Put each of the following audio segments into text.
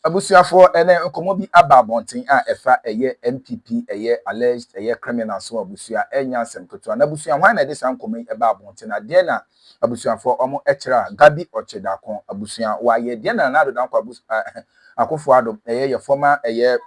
abusuafo ene nkomo bi aba bonten a efa eye MPP eye alleged eye criminal so abusua enya asem keto na abusua hwan na de san nkomo eba bonten na de na abusuafo omo ekira Gabi Ochedakon abusua waye de na na do dan kwa akofo ado eye former eye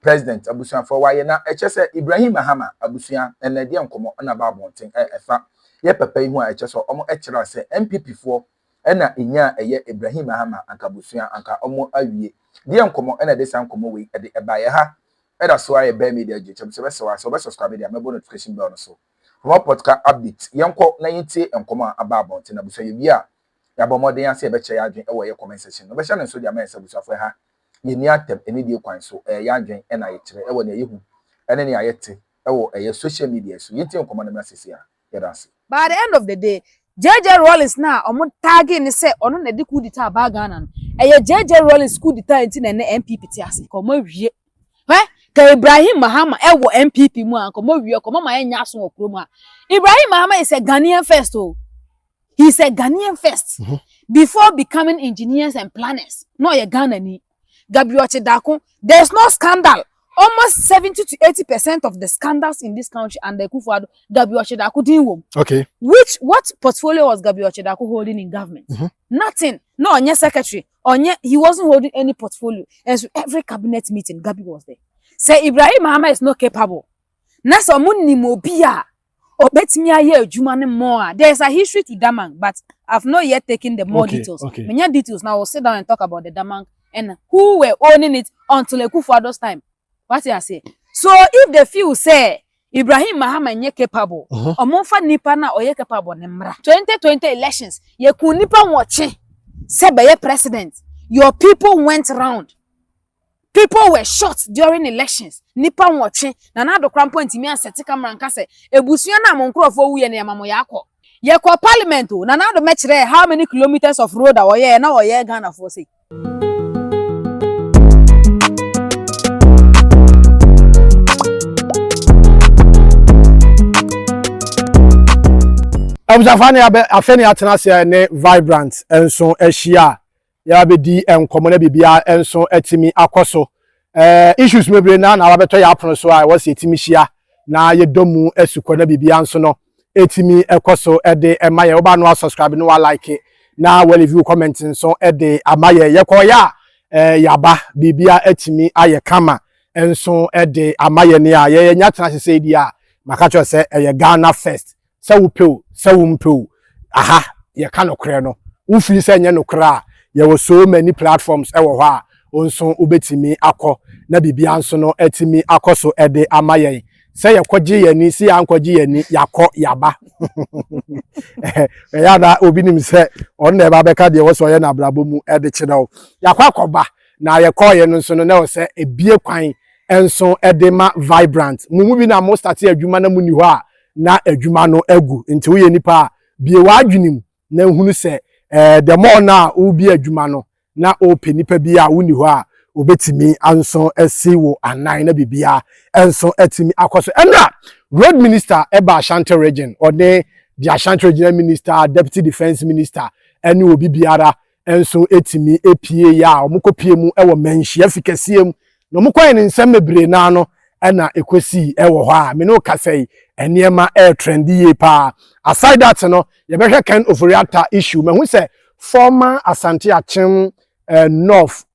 president abusuafo waye na echese Ibrahim Mahama abusua ene de nkomo na ba bonten efa ye papa ihu a echese omo ekira se MPP fo ena inya eye Ibrahim Mahama anka abusua anka omo awie die nkomo ena de san nkomo we de ebaye ha eda so aye be media je chem se be subscribe media mebo notification bell no so for podcast update yenko na yiti nkomo aba abonte na busua ye bia ya bomoden ase be che ya adwen e wo ye comment section no be sha na so dia ma esa busua ha ye ni atem eni die kwan so ya adwen ena ye kire e wo na yehu ene ne ayete e wo eye social media so yiti nkomo na message ya ye dance. By the end of the day JJ Rollins na omo tag ni se ono na de coup d'etat ba Ghana no eye JJ Rollins coup d'etat nti na MPP ti ase ko mo wie ka Ibrahim Mahama ewo MPP mu an ko mo wie ko ma enya aso Akroma. Ibrahim Mahama is a Ghanaian first oh. He's a Ghanaian first before becoming engineers and planners. No ye Ghana ni. Gabi Ochedakon, there's no scandal. Almost 70 to 80% of the scandals in this country and the Kufuado Gabi Ochedakon didn't won. Okay. What portfolio was Gabi Ochedakon holding in government? Nothing. No, on your secretary. He wasn't holding any portfolio. And so every cabinet meeting, Gabi was there. Say Ibrahim Mahama is not capable. Nasa muni mobia. Obetmia ye jumane more. There's a history to Damang, but I've not yet taken the more details. Okay. Many details. Now we'll sit down and talk about the Damang and who were owning it until Kufuado's time. What I say? So if the few say Ibrahim Mahama nye capable, omonfa nipa na oye capable nemra. 2020 elections, ye ku nipa watching. Sebe ye president. Your people went round. People were shot during elections. Nipa watching. Na na do krampo ntimi anseti camera nka se ebusua na monkrofo wuye na yamamo yakọ. Ye kwa parliament o na na do mechire how many kilometers of road awoye na oye Ghana for say. Abusafani afeni atenase ne vibrant enso ehia ya bedi enkomo na bibia enso etimi akoso issues mebre na wabeto ya apono so a was etimi hia na yedomu esuko na bibia enso no etimi ekoso ede emaye oba no subscribe no like na we review comment enso ede amaye yekoya yaba bibia etimi aye kama enso ede amaye ne a ye nyatenase se di a makacho se eye Ghana first sawumpew aha ye ka nokre no ufiri se nye nokra ye wo so many platforms ewo ho a onso obetimi akọ na bibia nso no etimi akoso ede amaye se ye kwaje yani si ankwaje yani yakọ yaba ya da obi nim se on na eba beka de wo so ye na brabo mu ede chidawo yakọ akoba na ye kọ ye no nso no na wo se ebie kwan enso ede ma vibrant mumu bi na mo start adwuma na mu ni ho a na adwuma no egu nti wo ye nipa bie wadwenim na hunu se the more na wo bi adwuma no na open nipa bi a woni ho a obetimi anso esi wo anan na bibia enso etimi akoso enra road minister eba Ashanti region ode the Ashanti regional minister deputy defense minister eni obi biara enso etimi epie ya omukopie mu ewo menhia fikasiem no mukwan ne nsem mebre na no ena ekosi ewo ho a me no kasai eniema trendy ye pa aside that no ye behwe kan oforiata issue me hu se former Asante Achim North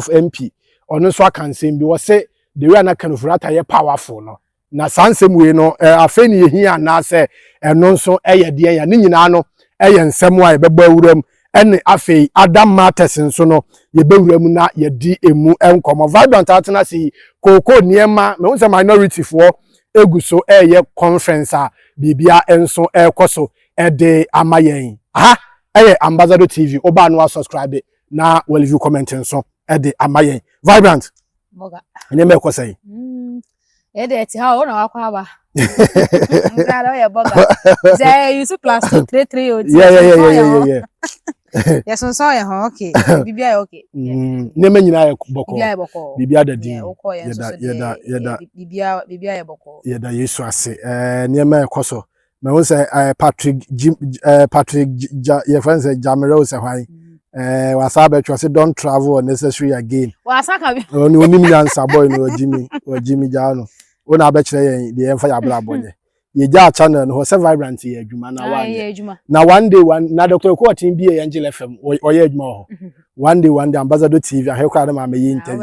MP ono so akansem bi wo se the way na kan oforiata ye powerful no na sansem we no afeni ye hia na se eno nso eye de ya ne nyina no eye nsem a ye beba awuram ene afei Adam Matters nso no ye bewuram na ye di emu enkomo vibrant atena si koko niema me hu se minority for eguso eye conference a bibia enso ekoso ede amayen aha eye Ambassador TV oba no subscribe na we review comment enso ede amayen vibrant boga ene me ekosai ede ti ha o na wakwa ba ngara ya boga say use plastic 33 yeah yes so ya ho okay bibia okay neme nyina ya boko bibia da din bibia ya boko yeda Yesu ase neme ekoso me won say Patrick ye fancy Jamero say hwan Wasabe say don't travel unnecessary again. Wasaka bi. Oni mi answer boy no Jimmy Jano. Ona be kire yen the emfa ya bra bonye. Ye ja channel no se vibrant ye adwuma na one. Na one day na Dr. Kotin bi Angel FM oye adwuma ho. One day Ambassador TV I hear na ma ye interview.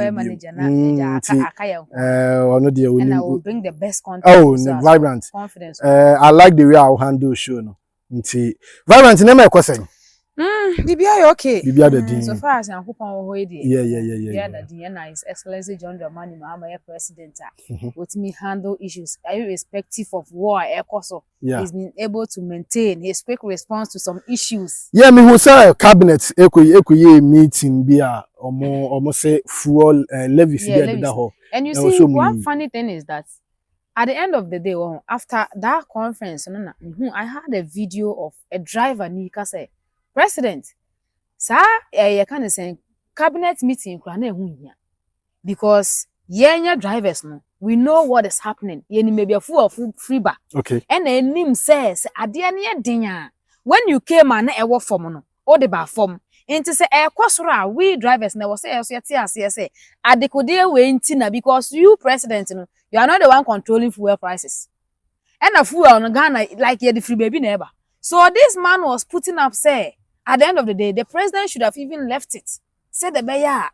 Ono de oni. And I will bring the best content. Oh, vibrant. Confidence. I like the way I handle show no. Nti vibrant na me kwesen. Bibia okay. Bibia the din. So far as I'm hoping we hold it. Yeah. The din na His Excellency John Dramani Mahama president. With me handle issues irrespective of war so. He's been able to maintain his quick response to some issues. Yeah, me who say cabinet ekuye meeting bia omo say fuel levies there that ho. And you see one funny thing is that at the end of the day after that conference I had a video of a driver Nika say President, sir, you can say cabinet meeting because yenya drivers no, we know what is happening. Yeni maybe a full of free bar. Okay. And then him says, when you came and a work form no, or the bar form. Into say kwasura we drivers never say say adekode we ntina because you president no, you are not the one controlling fuel prices. And a fuel on Ghana like you the free baby neighbor. So this man was putting up say at the end of the day, the president should have even left it. Say the beya.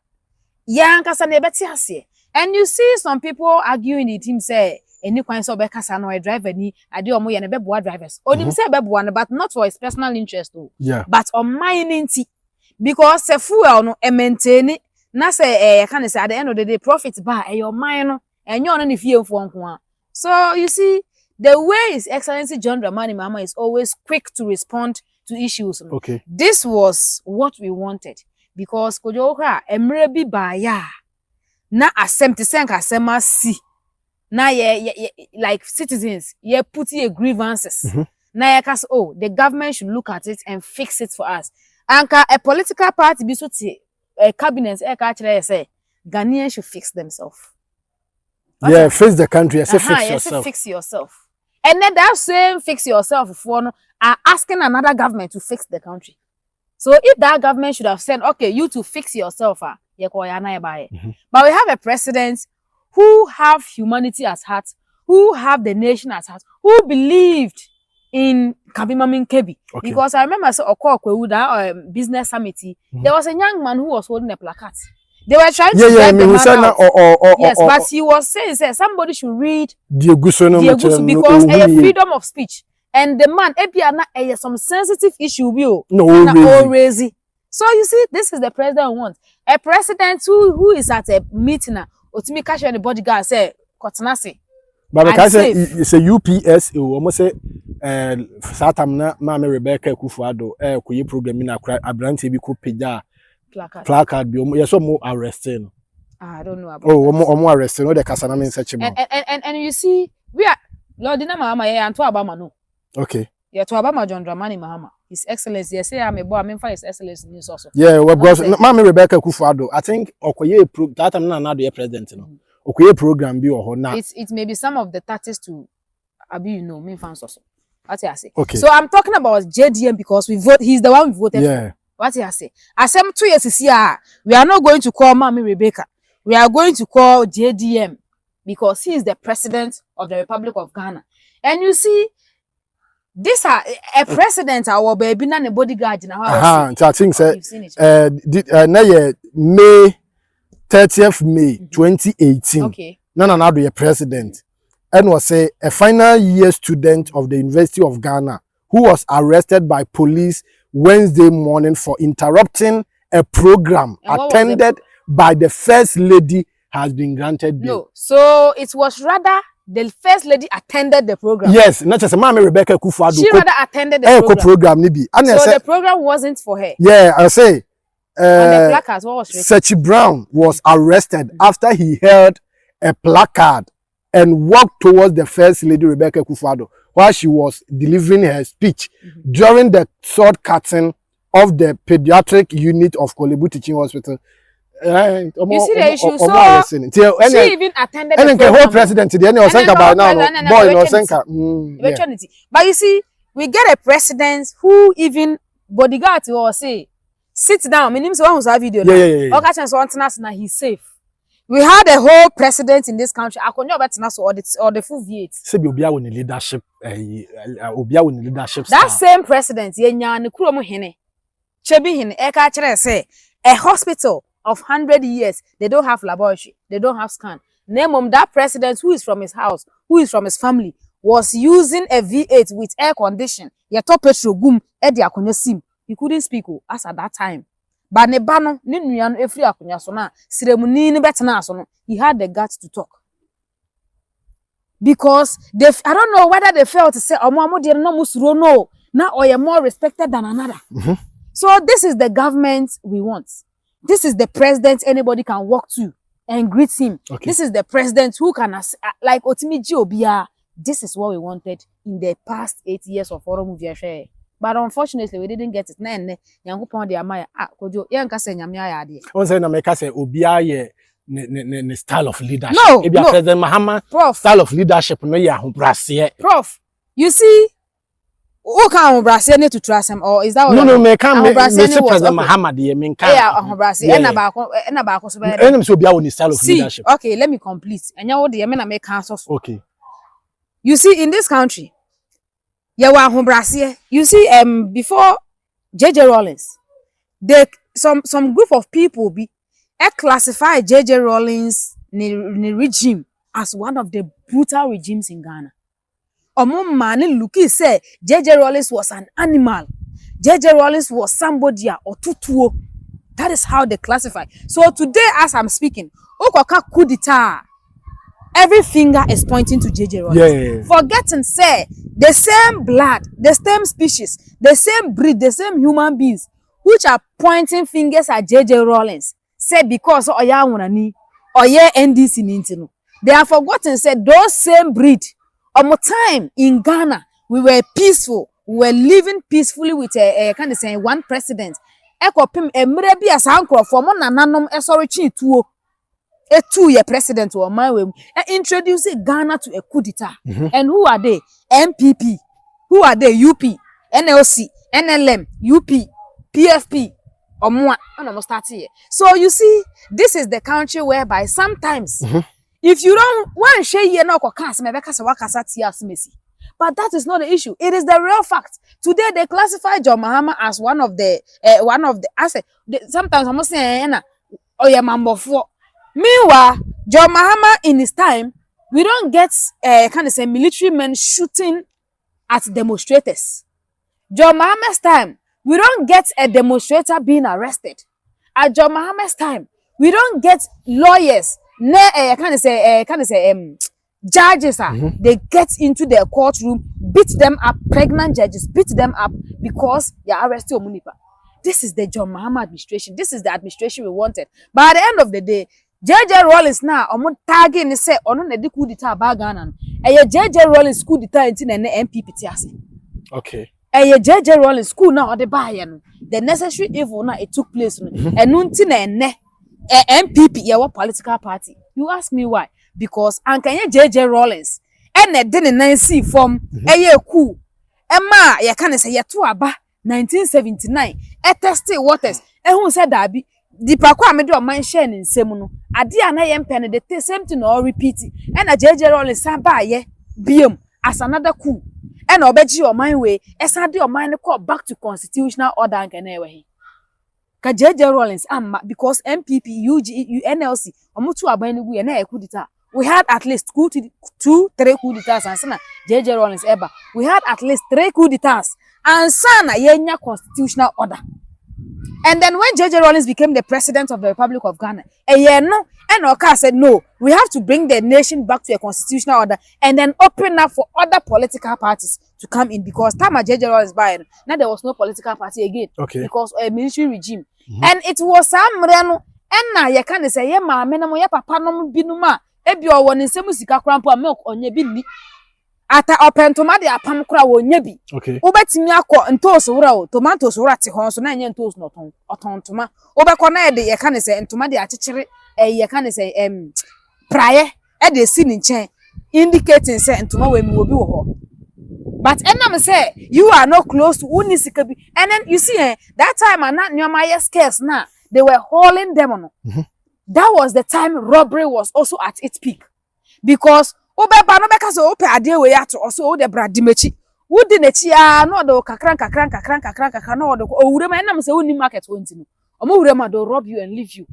And you see some people arguing it him say any kind of bekasa no driver ni ade omo ye ne beboa drivers. Onim say beboa but not for his personal interest though. Yeah. But on mining because the fuel no maintain na say can say at the end of the day profit ba your mine no enyo no ne fie mfo nko. So you see the way His Excellency John Dramani Mahama is always quick to respond to issues. Okay. This was what we wanted because Kojoka emre bi ba ya na asem te senka asema si na ye like citizens ye put your grievances. Na ye kas the government should look at it and fix it for us. Anka a political party bi so te cabinet ka kire say Ghanaians should fix themselves. Yeah, fix the country. I say fix yourself. Fix yourself. And then that same fix yourself for are asking another government to fix the country. So if that government should have said, okay, you to fix yourself, but we have a president who have humanity at heart, who have the nation at heart, who believed in Kabimamin Kebi. Okay. Because I remember that business summit, there was a young man who was holding a placard. They were trying to get the man out. Yes, but he was saying somebody should read Dieguso because a freedom of speech. And the man, some sensitive issue raise. So you see, this is the president we want. A president who is at a meeting, Otimi Kashi and the bodyguard say, Kotanasi. But I say it's a UPS, almost say Satamna, Mama Rebecca Kufuado, kuye program in Abranti bi kupeja placard bi yes more arresting. I don't know about more arresting, no the Kasana mean such and you see, we are Lord Mama and to Obama no. Okay. Yeah, to Obama John Dramani Mahama. His Excellency, say I'm a boy, I'm for His Excellency news also. Yeah, well, because Mama Rebecca Kufuado, I think Okoye that I'm not the president, you know. Okoye program bi or now. It may be some of the tactics to Abi, me fans also. What I say. Okay. So I'm talking about JDM because we vote. He's the one we voted for. What I say. As 2 years is here, we are not going to call Mami Rebecca. We are going to call JDM because he is the president of the Republic of Ghana. And you see, this are a president our baby and a bodyguard in our I think May 30th May 2018. Okay. Nana be a president. And was a final year student of the University of Ghana who was arrested by police Wednesday morning for interrupting a program attended by the First Lady has been granted bail. No, so it was rather the First Lady attended the program. Yes, not just Mama Rebecca Kufuado. She rather attended the program. So the program wasn't for her. Yeah, I say. On the placards, what was written? Sachi Brown was arrested after he held a placard and walked towards the First Lady Rebecca Kufuado while she was delivering her speech during the sword cutting of the pediatric unit of Kolebu Teaching Hospital. You see the issue. So she even attended the whole president today. But you see, we get a president who even bodyguard or say sit down. Me nimse one who's video. Yeah. Okay, chance one tenas na he's safe. We had a whole president in this country. Akonyo betenas or the full V8. Say obia won leadership obia won leadership. That same president yenya ne kuro mu hene. Chebi hene e ka kire say a hospital of 100 years they don't have laboratory, they don't have scan. Name that president who is from his house, who is from his family was using a V8 with air condition. Ye top petrol gum e di akonyo sim. He couldn't speak as at that time. But ne bano ni nua no efri akonya so na siremuni ni betena so no he had the guts to talk. Because I don't know whether they felt to say omo de no musuro no na oye more respected than another. So this is the government we want. This is the president anybody can walk to and greet him. Okay. This is the president who can like Otimiji Obia. This is what we wanted in the past 8 years of Oro movie. But unfortunately, we didn't get it. Nene, Yankupon de Amaya, Kojo, Yanka say Yamia adi. One say na make say Obia ye ne style of leadership. No, Maybe President Mahama style of leadership no ya humbrase. Prof, you see, who can humbrase need to trust him, or is that what? No, me can me President Mahama de me can. Yeah, humbrase. Ena ba so be. Enem so Obia won style of leadership. Okay, let me complete. Anya wo de me na make cancel. Okay. You see, in this country. You see, before J.J. Rawlings, some group of people classify J.J. Rawlings regime as one of the brutal regimes in Ghana. Omumani Luki said J.J. Rawlings was an animal. J.J. Rawlings was somebody or tutuo. That is how they classify. So today, as I'm speaking, Okoka coup d'etat. Every finger is pointing to J.J. Rawlings. Yeah. Forgetting, say, the same blood, the same species, the same breed, the same human beings, which are pointing fingers at J.J. Rawlings, say because oya wunani, oya NDC nintino. They have forgotten, said those same breed. More time in Ghana, we were peaceful. We were living peacefully with a kind of saying one president. Eko pim emrebi asankro for mo nananom esori chi tuo. A 2-year president or my way introducing Ghana to a coup d'etat. And who are they? MPP. Who are they? UP, NLC, NLM, UP, PFP, or more. I'm start here. So you see, this is the country whereby sometimes if you don't want share ye no cast me because messi. But that is not the issue. It is the real fact. Today they classify John Mahama as one of the assets. Sometimes I'm saying oh yeah, mambo for. Meanwhile, John Mahama in his time, we don't get kind of say military men shooting at demonstrators. John Mahama's time, we don't get a demonstrator being arrested. At John Mahama's time, we don't get lawyers, judges. They get into their courtroom, beat them up, pregnant judges beat them up because they are arrested Omunipa. This is the John Mahama administration. This is the administration we wanted. But at the end of the day, J.J. Rawlings now, tagging and say, on the coup d'etat Ghana. J.J. Rawlings coup d'etat in Npp Mp. Okay. J.J. Rawlings school now or the buy the necessary evil now it took place. And Nuntin MPP, your political party. You ask me why? Because Ankanya J.J. Rawlings and a didn't see from a coup. Emma, ya can say ya to aba 1979. Tested waters. And who said that be? The pakwa me do man share in semuno ade ana ye mpene the same thing or repeat and a J.J. Rawlings samba ye biom as another coup and obeji your mind way esade your mind call back to constitutional order and ewe ka J.J. Rawlings because MPP UG NLC omutu abani gu ye na coup d'etat. We had at least 2-3 coup d'etats and sana J.J. Rawlings ever. We had at least 3 coup d'etats and sana yenya constitutional order. And then when J.J. Rawlings became the president of the Republic of Ghana, a year no, and Oka said, no, we have to bring the nation back to a constitutional order and then open up for other political parties to come in because time J.J. Rawlings by now there was no political party again. Okay. Because a military regime. And it was some reno and now you can say, yeah, ma, menamo ya papa no binuma, ebi or one in semusika crampo milk on ye bini. Ata open tomato apam kura wo nyabi. Okay. Obetimi akọ ntoos wura o tomatoes wura te ho so na nye ntoos no ton otontoma. Obekọ na de ye ka ne se ntoma de akekere ye ka ne se praye e de si ni nchen indicating say ntoma we mi wo bi wo ho. But enam say you are not close to unisikabi. And then you see that time and not near my scarce now. They were hauling them on. That was the time robbery was also at its peak. Because obe banobeka so ope ade we ato also the bradimechi. Wudi nechi no do kakran no do owure ma enam say uni market wonti no. Omo wure ma do rob you and leave you.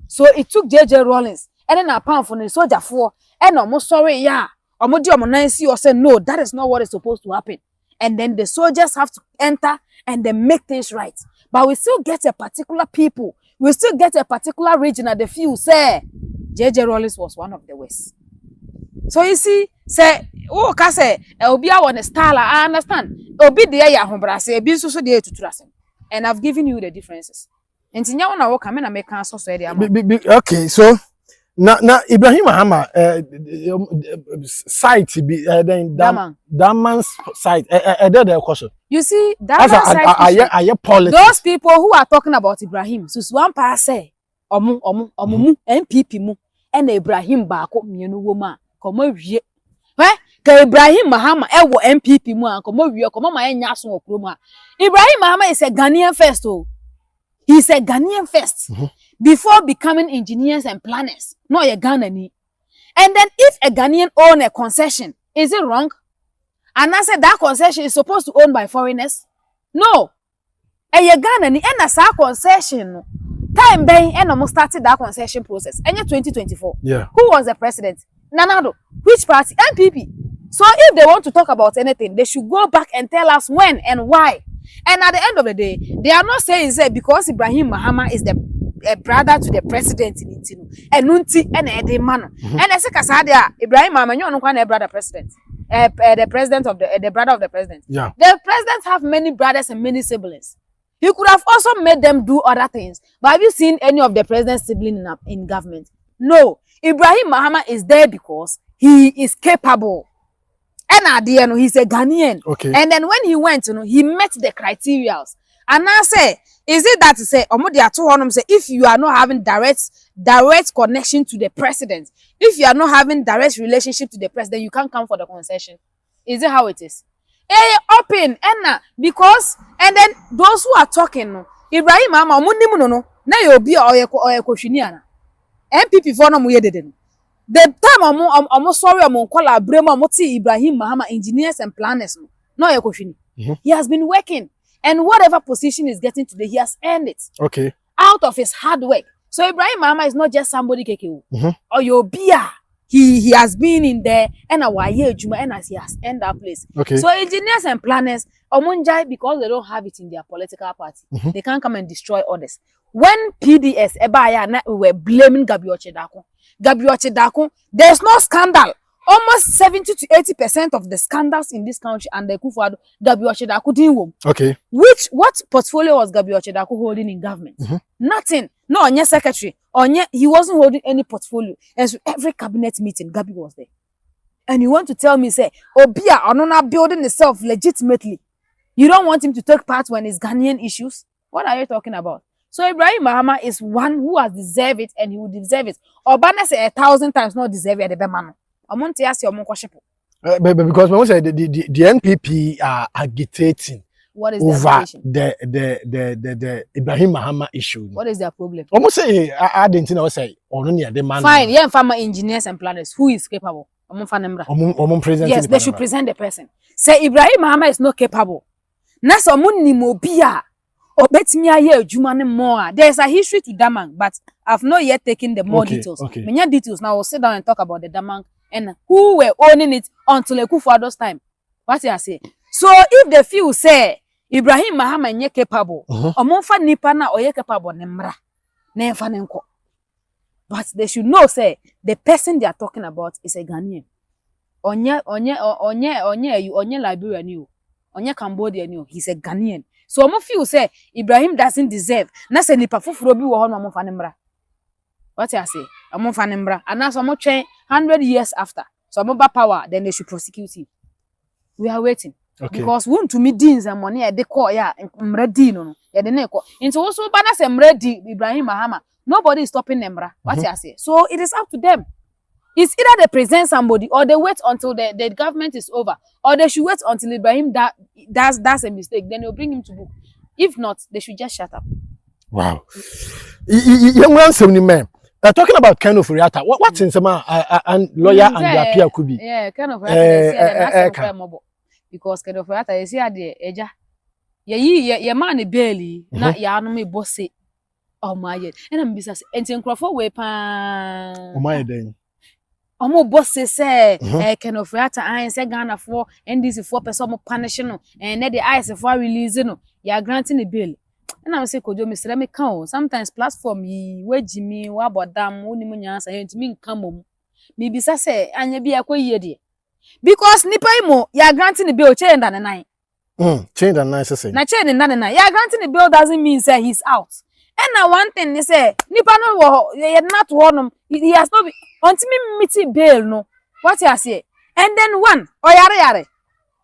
So it took JJ Rawlings and then a pound for the soldier for and almost sorry yeah. Omo di omo nan see or say no, that is not what is supposed to happen. And then the soldiers have to enter and then make things right. But we still get a particular people. We still get a particular region at the few say JJ Rawlings was one of the worst. So you see, say, oh, say, Obi on a style, I understand. Obi de ya hombrase, Obi so de to trust. And I've given you the differences. And Tinya wanna walk and make answer so okay, so now Ibrahim Mahama site be then that man's site there question. You see, that man's site politics. Those people who are talking about Ibrahim, so one pass say omu Npp mu and Ibrahim baako mienu woma komo wie. Ka Ibrahim Mahama ewo Npp mu an komo wie komo ma enya so Akroma. Ibrahim Mahama is a Ghanaian first oh. He's a Ghanaian first. Before becoming engineers and planners. No a Ghanaian. And then if a Ghanaian own a concession, is it wrong? And I said that concession is supposed to own by foreigners? No. A Ghanaian and as a concession time being and almost started that concession process. And 2024. Yeah. Who was the president? Nanado. Which party? Npp. So if they want to talk about anything, they should go back and tell us when and why. And at the end of the day, they are not saying that because Ibrahim Mahama is the brother to the president in Intino. And Nunti and Eddie Mano. And I say Kasadia, Ibrahim Mahama, you know a brother president. The president of the brother of the president. Yeah. The presidents have many brothers and many siblings. He could have also made them do other things. But have you seen any of the president's siblings in government? No. Ibrahim Mahama is there because he is capable. And at the end, he's a Ghanaian. Okay. And then when he went, he met the criteria. And I say, is it that to say, if you are not having direct connection to the president, if you are not having direct relationship to the president, you can't come for the concession? Is it how it is? Open and because and then those who are talking, Ibrahim Mahama, na you be or Npp for no muye. The time I'm sorry I'm call Brema Moti Ibrahim Mahama engineers and planners no Yakoshini. He has been working and whatever position he's getting today, he has earned it. Okay. Out of his hard work. So Ibrahim Mahama is not just somebody KKU. Or your beer. He has been in there and a year Juma and as he has earned that place. Okay. So engineers and planners Omunjai because they don't have it in their political party. They can't come and destroy others. When PDS Ebaya we were blaming Gabi Ochedako, there's no scandal. Almost 70 to 80% of the scandals in this country and the Kufuado Gabi Ochedako didn't win. Okay. What portfolio was Gabi Ochedako holding in government? Nothing. No, Onye secretary. He wasn't holding any portfolio. And so every cabinet meeting, Gabi was there. And you want to tell me, say, Obia Onona building itself legitimately. You don't want him to take part when it's Ghanaian issues? What are you talking about? So Ibrahim Mahama is one who has deserved it and he will deserve it. Obana say 1,000 times not deserve it. Because when we say the Npp are agitating what is over the Ibrahim Mahama issue. What is their problem? Almost say I didn't know say the man. Fine, yeah, farmer engineers and planners who is capable. Yes, they should present the person. Say Ibrahim Mahama is not capable. Nasa munni mobia. There's a history to Damang, but I've not yet taken the more details. Many details now. We'll sit down and talk about the Damang and who were owning it until Kufuado's time. What I say? So if the few say Ibrahim Mahama nye capable, omonfa nipa na oye capable nemra, nemfa nenko. But they should know say the person they are talking about is a Ghanaian. Onye Liberian you, onye Cambodian you. He's a Ghanaian. So omo feel say Ibrahim doesn't deserve. Na se nipa foforo bi wo ho no omonfa nemra. What I say? Omonfa nemra. And now omo train 100 years after. So omo ba power, then they should prosecute him. We are waiting. Okay. Because want to meet deans and money they call ya mredi no. Ya de na call. Into also bana se mredi Ibrahim Mahama. Nobody is stopping nemra. What I say? So it is up to them. It's either they present somebody or they wait until the government is over, or they should wait until Ibrahim does a mistake, then they'll bring him to book. If not, they should just shut up. Wow. Young man, talking about Ken of Riata, what's in some and lawyer and their peer could be? Yeah, Ken of Riata, because Ken of Riata is here, dear Eja. Ye man, barely, not Yanome bossy. Oh my, and I'm business, and in Crawford way pan. Oh my, then. Omo bosse say Ken of Riata I say Ghana for NDC 4% more punishing and let the eyes for release no you are granting the bill. And I say kojo Mr. Let me count. Sometimes platform yi we Jimmy wa bodam oni mu nyansa ye ntimi nkam me bisa say anya bia kwaye de because nipa imo you are granting the bill change than 9 change than 9 say na change than 9 you are granting the bill doesn't mean say he's out. And now one thing they say nipa no wo ye not one he has not until me meet bail no what you say and then one oyare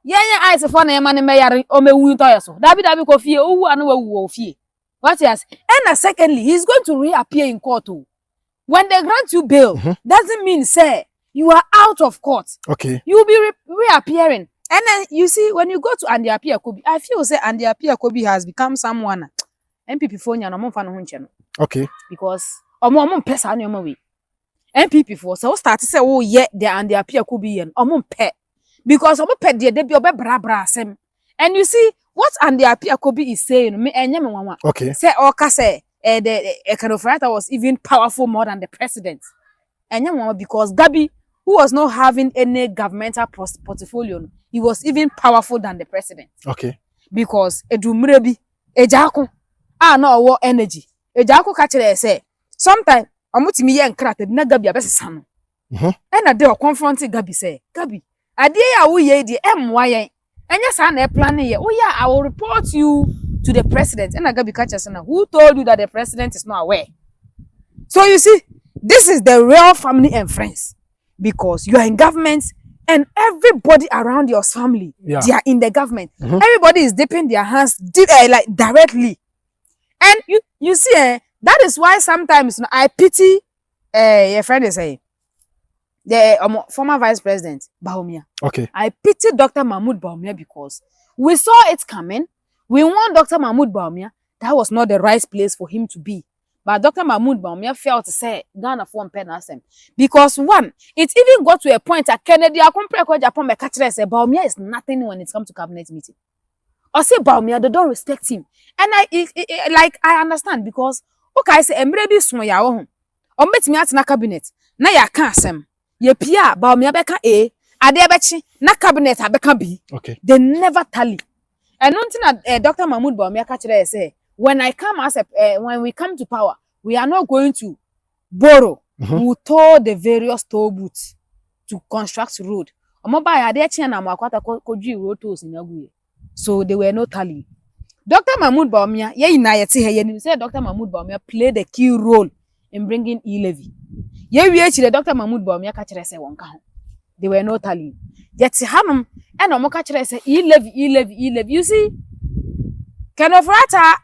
yeah eyes for na man me yare o me wu to yeso dabi ko fie owu anu wu fie what you say and secondly he's going to reappear in court too. When they grant you bail doesn't mean say you are out of court. Okay, you will be reappearing. And then you see when you go to Andy Apia Kobi, I feel say Andy Apia Kobi has become someone MPP for no mo fa no ho nche no. Okay, because omo pesa no mo we MPP for so start say wo ye the Andy Apia Kobi yen omo pe because omo pe de bi obe bra asem. And you see what Andy Apia Kobi is saying me enye me wanwa. Okay, say oka say the kind of writer was even powerful more than the president. Enye wanwa because Gabi, who was not having any governmental portfolio, he was even powerful than the president. Okay, because edumre bi ejako no war energy. Ejako ka kire say sometimes omutimi ye nkrata bi na Gabi abesesa no. And na dey confront Gabi say, Gabi, ade ya wo ye di emwa yen. Enya sa na plan ye. Oh yeah, I will report you to the president. And na Gabi ka kire na who told you that the president is not aware? So you see, this is the real family and friends because you are in government and everybody around your family they are in the government. Everybody is dipping their hands like directly. And you see, that is why sometimes I pity your friend is saying the former vice president Bawumia. Okay. I pity Dr. Mahmoud Bawumia because we saw it coming. We want Dr. Mahmoud Bawumia. That was not the right place for him to be. But Dr. Mahmoud Bawumia felt to say Ghana for pen because one, it even got to a point at Kennedy Japan say Bawumia is nothing when it comes to cabinet meeting. Or say Bawumia, they don't respect him. And I understand because okay, I say emrebi sumo ya wo ho. O metimi atena cabinet na ya ka asem. Ye pia Bawumia beka A, ade bechi na cabinet abeka B. Okay. They never tally. And until Dr. Mahmoud Bawumia ka kire say when we come to power, we are not going to borrow. We tour the various toll booths to construct road. Omoba ya de chi na makwata koji road tolls in Aguye. So they were not tallying. Dr. Mahmoud Bawumia, say Dr. Mahmoud Bawumia played a key role in bringing e-levy. Dr. Mahmoud Bawumia kachire say wonka ho. They were not tallying. Yet hanum and omo kachire say e-levy. You see, kind of rata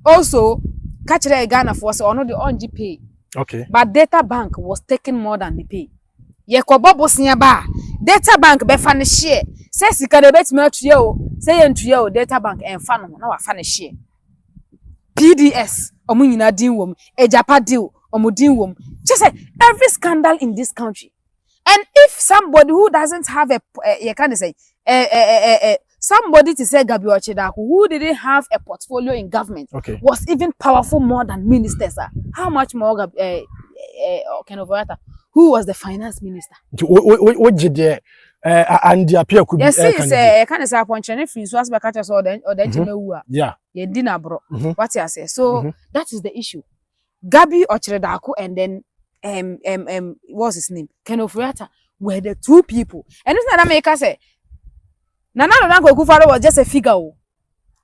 also kachire Ghana for so no the onji pay. Okay. But data bank was taking more than the pay. Ye ko bobo ba data bank be fa ne share say sika de bet me atuye o say entuye o data bank en fa no na wa fa ne share PDS omo nyina din wom ejapa deal omo din wom just say every scandal in this country. And if somebody who doesn't have you can say somebody to say Gabi Ochedaku who didn't have a portfolio in government was even powerful more than ministers. How much more Gabi who was the finance minister? What did there and the appear could be? Yes, say kind of say appointment free so as catch us or then Jimewa. Yeah. Ye dinner bro. What you say? So that is the issue. Gabi Ochedaku and then what's his name? Ken Oforiatta were the two people. And it's not America say Nana Nana Akufo-Addo was just a figure.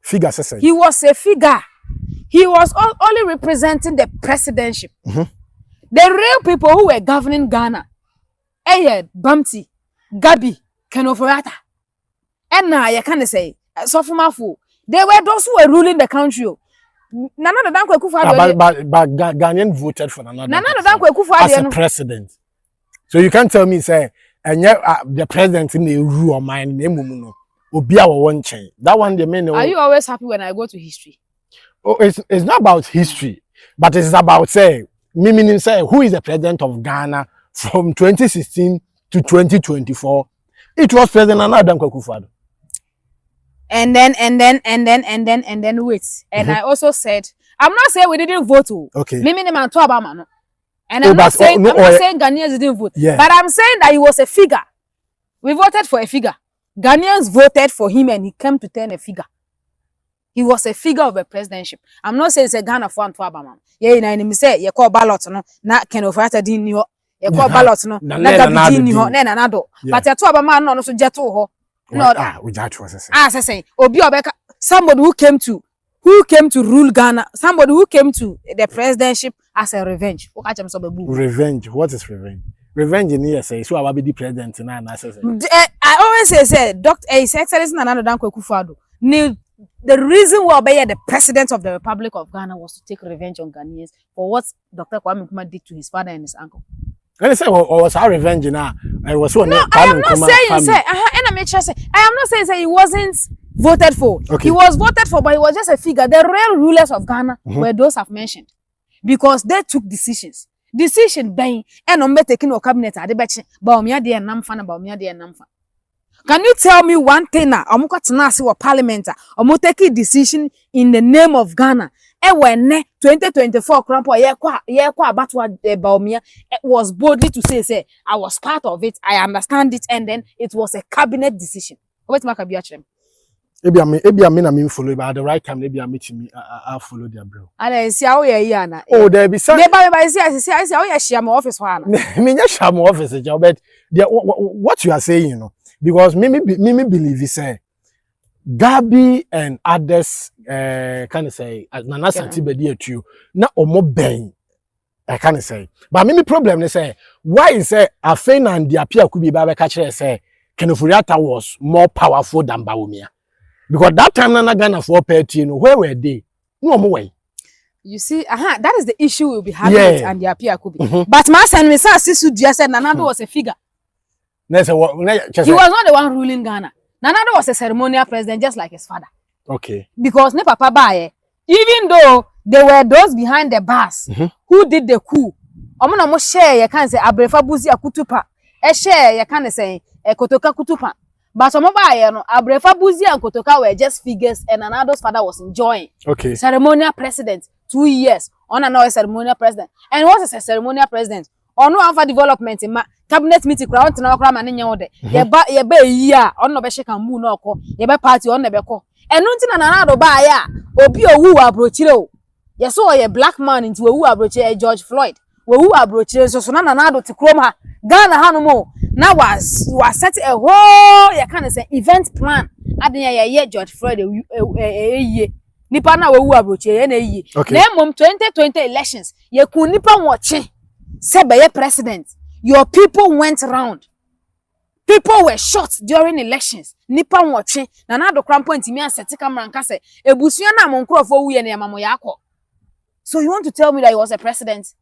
Figure, say. He was a figure. He was only representing the presidency. The real people who were governing Ghana, Bamti, Gabi, Ken Oforiatta, and now you can say, Sofumafu, they were those who were ruling the country. Nana Akufo-Addo, but Ghanaian voted for Nana Akufo-Addo as a president. So you can't tell me say and yet the president in the rule of mine no obi a one chain. That one the main. Are you always happy when I go to history? Oh, it's not about history, but it's about say meaning say who is the president of Ghana from 2016 to 2024. It was President Nana Addo Akufo-Addo. And then wait. And I also said, I'm not saying we didn't vote. Okay. And I'm not saying Ghanaians didn't vote. Yeah. But I'm saying that he was a figure. We voted for a figure. Ghanaians voted for him and he came to turn a figure. He was a figure of a presidentship. I'm not saying it's a Ghana for Obama. Yeah, you say you call ballot no, na Ken Ofata din you call ballot no, na Gabi din you, na Nado. But you Obama no so jeto ho. No, we judge was say Obi Obeka, somebody who came to rule Ghana, somebody who came to the presidentship as a revenge. Revenge. What is revenge? Revenge in here say so I will be the president now. I always say Dr. His Excellency Nana Addo Akufo-Addo. The reason why the president of the Republic of Ghana was to take revenge on Ghanaians for what Dr. Kwame Nkrumah did to his father and his uncle. And I say, was our revenge now? I was so. No, I am not saying say. And I make sure say I am not saying say he wasn't voted for. Okay. He was voted for, but he was just a figure. The real rulers of Ghana were those I've mentioned, because they took decisions. Decision being and on taking no cabinet at the betch. Baumia de and Namfan about Baumia de and Namfan. Can you tell me one thing now? Omuka tinasi wa parliament. Omu take a decision in the name of Ghana. When 2024 crampo ye kwa batwa Baumia was boldly to say I was part of it. I understand it, and then it was a cabinet decision. What make be actually? Maybe I mean follow, but at the right time maybe I meet me. I follow their bro. And see how you na. Oh, there be some. Maybe I see how you share my office one. Me just share my office job, but what you are saying, you know. Because me believe he say Gabi and others can say Nana Santibedi at you na omo ben I can say. But me problem they say why is say Afena and the appear could be Baba catcher say Kenofuriata was more powerful than Baumia. Because that time Nana Ghana for petty, where were they? No more way. You see, that is the issue we'll be having with and the appear could be. But my son me say just said Nana was a figure. He was not the one ruling Ghana. Nana Addo was a ceremonial president just like his father. Okay. Because ne papa bae, even though they were those behind the bars who did the coup. Omo mo share you can say Abrefa Buzi Akutupa. Share you can say Kotoka Kutupa. But omo bae no Abrefa Buzi and Kotoka were just figures and Nana Addo's father was enjoying. Okay. Ceremonial president 2 years. On another ceremonial president. And what is a ceremonial president? Or no for development in cabinet meeting crowd na okra man nya wode ye ba yi a on no be sheka mu na okọ ye be party on na be kọ enu nti na Nana Addo ba ya obi owu abrochire o ye so ye black man nti owu abrochire George Floyd owu abrochire so na Nana Addo ti krom ha Ghana ha no mo na was set a whole ye can say event plan adenya ye George Floyd ye nipa na owu abrochire ye na yi na mom 2020 elections ye ku nipa woche Sebeye president, your people went around. People were shot during elections. Nipa watching. Nana Addo Krampo ntimi anseti camera nka se ebusua na monkrofo wuye na yamamo yakọ. So you want to tell me that he was a president?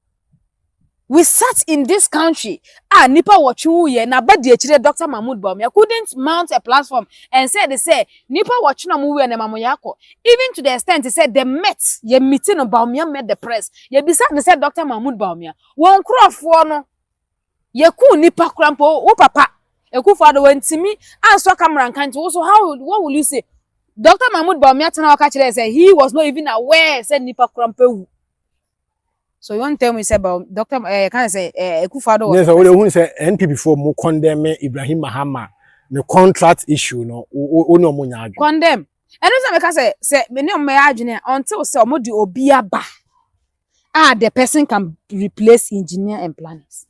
We sat in this country. Nipa watching wuye na bedi echire Dr. Mahmoud Bawumia couldn't mount a platform and they say nipa watching na wuye na yamamo yakọ. Even to the extent he said they met. Ye meeting of Bawumia met the press. Ye beside they said Dr. Mahmoud Bawumia. Won krofo no. Ye ku nipa Krampo wo papa. Akufo-Addo wentimi answer camera and can't also what will you say? Dr. Mahmoud Bawumia tena waka say he was not even aware said nipa Krampo. So you want to tell me say about Dr. Can I say Akufo-Addo? Yes, I want to say NPP for mo condemn Ibrahim Mahama the contract issue no no mo nya adwo. Condemn. And also make say me no me adwene until say omo di obi aba. The person can replace engineer and planners.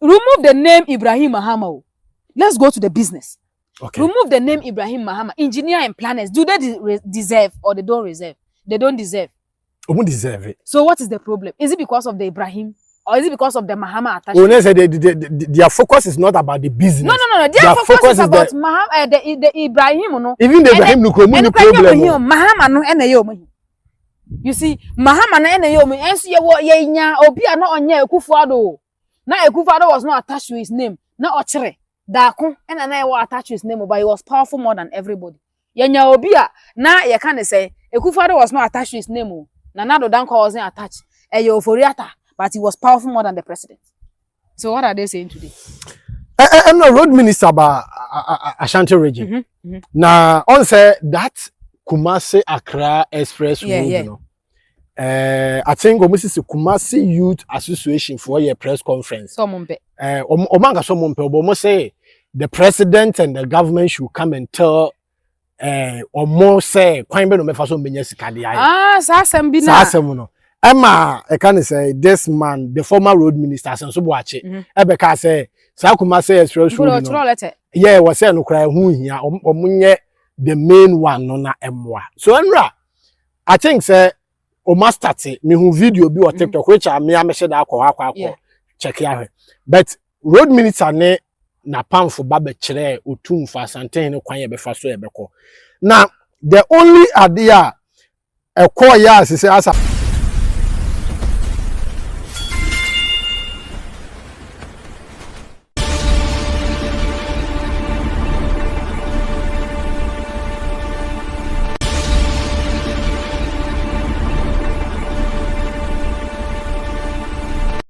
Remove the name Ibrahim Mahama. Let's go to the business. Okay. Remove the name Ibrahim Mahama. Engineer and planners. Do they deserve or they don't deserve? They don't deserve. Who deserve it? So what is the problem? Is it because of the Ibrahim or is it because of the Mahama attachment? When they say their focus is not about the business. No. Their focus is about the Ibrahim. No. Even the Ibrahim no problem. Mahama no ene yo. You see, Mahama na ene yo. Enso ye nya obi a no onye Akufo-Addo. na Akufo-Addo was not attached to his name na ochire daako ena na was attached to his name but he was powerful more than everybody yenya obi a na ye can say Akufo-Addo was not attached to his name na Nado Dankwa wasn't attached Oforiata but he was powerful more than the president. So what are they saying today? I'm not road minister about Ashanti region. Now on say that Kumasi Accra Express road, you know. I think almost is a Kumasi Youth Association for your press conference. Omanga almost say the president and the government should come and tell or more say kwai be no me faso menye sika dia. Sasem bi na. Sasem no. Emma, I can say this man, the former road minister, so watch it. Ebeka say, Kumasi Express road. Yeah, was saying no cry who here or the main one no na emwa. So Enra, I think say o master me who video be or TikTok which I me share that akwa check here. But road minister ne na pam for babe chere otum fa santen no kwan ye be fa so ye be ko. Now the only idea a call ya say as